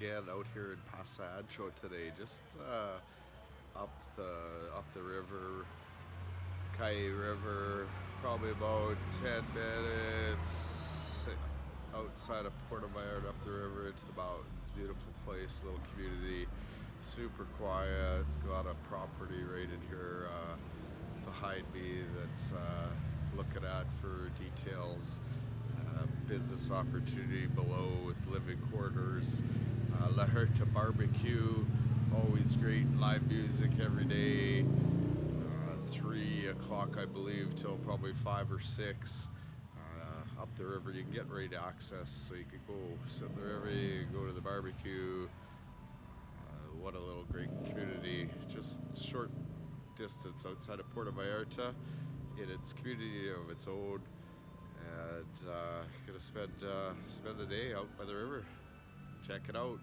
again out here in Pasa Ancho today, just up the river, Kai River, probably about 10 minutes outside of Puerto Vallarta up the river into the mountains. Beautiful place, little community, super quiet. Got a property right in here behind me that's looking at for details. Business opportunity below with living quarters. Huerta BBQ, always great live music every day. 3 o'clock, I believe, till probably 5 or 6. Up the river, you can get right access, so you could go sit in the river, you can go to the barbecue. What a little great community, just short distance outside of Puerto Vallarta in its community of its own. And gonna spend the day out by the river. Check it out.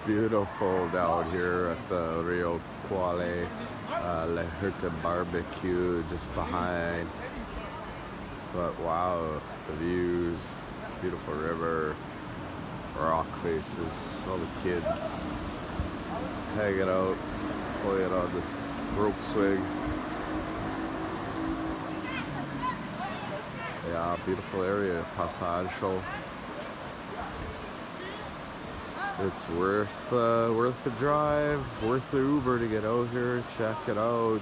Beautiful down here at the Rio Cuale, Huerta BBQ just behind. But wow, the views, beautiful river, rock faces, all the kids hanging out, playing on this rope swing. Yeah, beautiful area, Pasa Ancho. It's worth the drive, worth the Uber to get out here, check it out.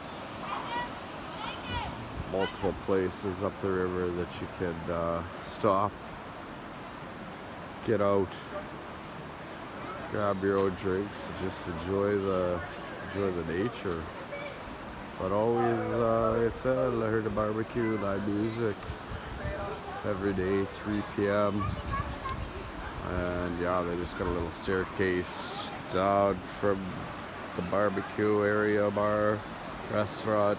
There's multiple places up the river that you can stop, get out, grab your own drinks, and just enjoy the nature. But always, like I said, I heard the barbecue, live music every day, 3 p.m. And yeah, they just got a little staircase down from the barbecue area, bar, restaurant.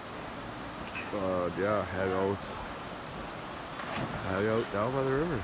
Yeah, hang out down by the river.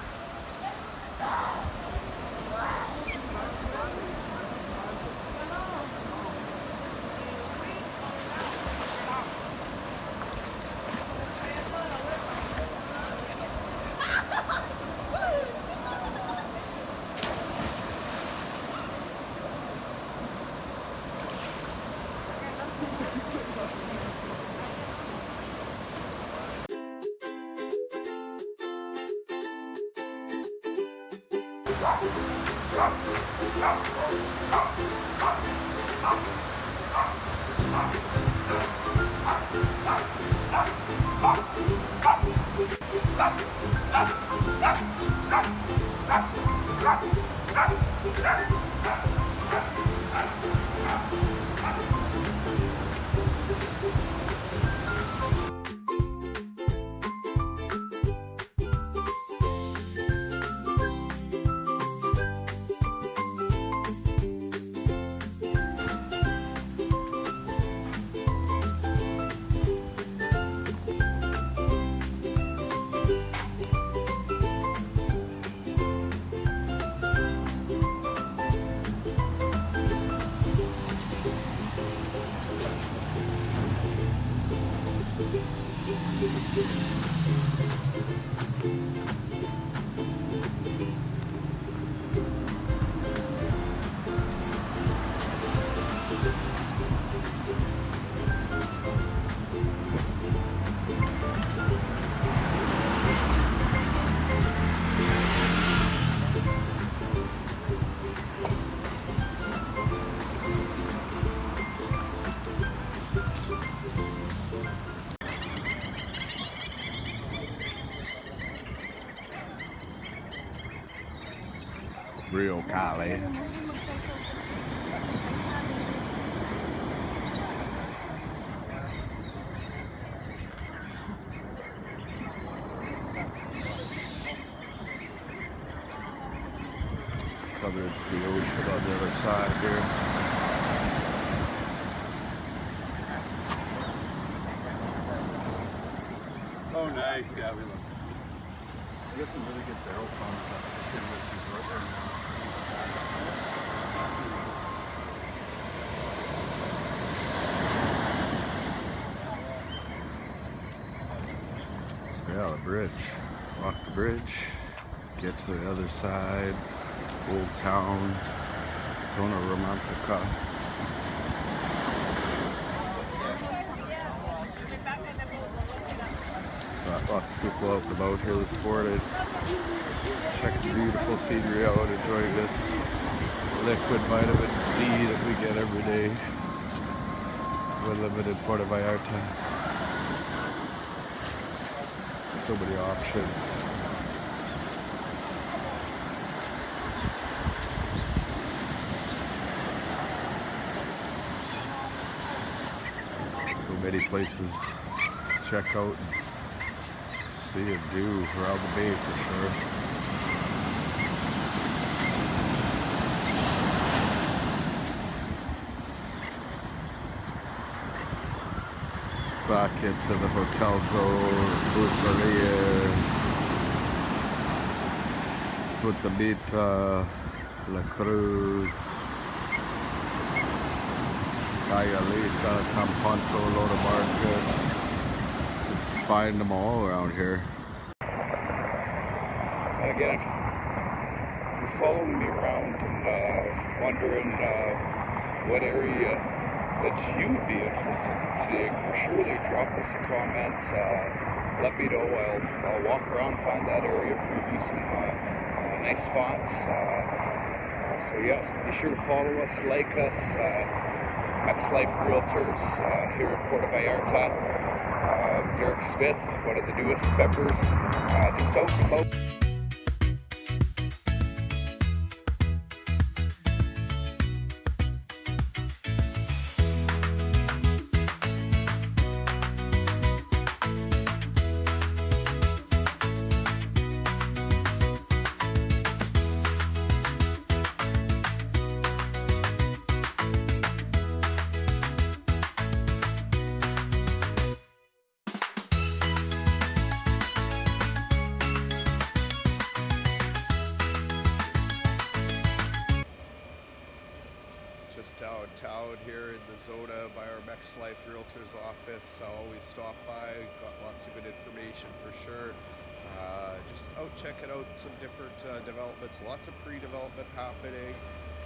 Rio Cuale. other into the ocean on the other side here. Oh, nice. Yeah, we love it. We got some really good barrel songs up in this resort right now. So yeah, the bridge. Walk the bridge, get to the other side, Old Town, Zona Romantica. Got lots of people out and about here this morning. Check the beautiful scenery out, enjoying this liquid vitamin D that we get every day. We live in Puerto Vallarta. So many options. So many places to check out and see and do around the bay for sure. Back into the hotel zone, Bucerías, Putabita, La Cruz, Sayalita, San Ponto, Loda Marcos. Find them all around here. And again, if you're following me around and wondering what area that you would be interested in seeing, for surely drop us a comment. Let me know. I'll walk around, find that area, preview some nice spots. So yes, be sure to follow us, like us. MexLife Realtors here in Puerto Vallarta. Derek Smith, one of the newest members, just out and about. Just downtown here in the Zona by our MexLife Realtor's office. I'll always stop by, got lots of good information for sure. Just out checking out some different developments, lots of pre-development happening,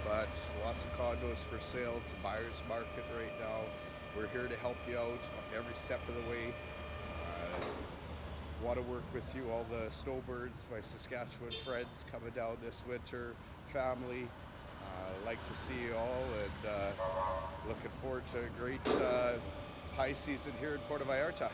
but lots of condos for sale. It's a buyer's market right now. We're here to help you out every step of the way. Want to work with you, all the snowbirds, my Saskatchewan friends coming down this winter, family. Like to see you all, and looking forward to a great high season here in Puerto Vallarta.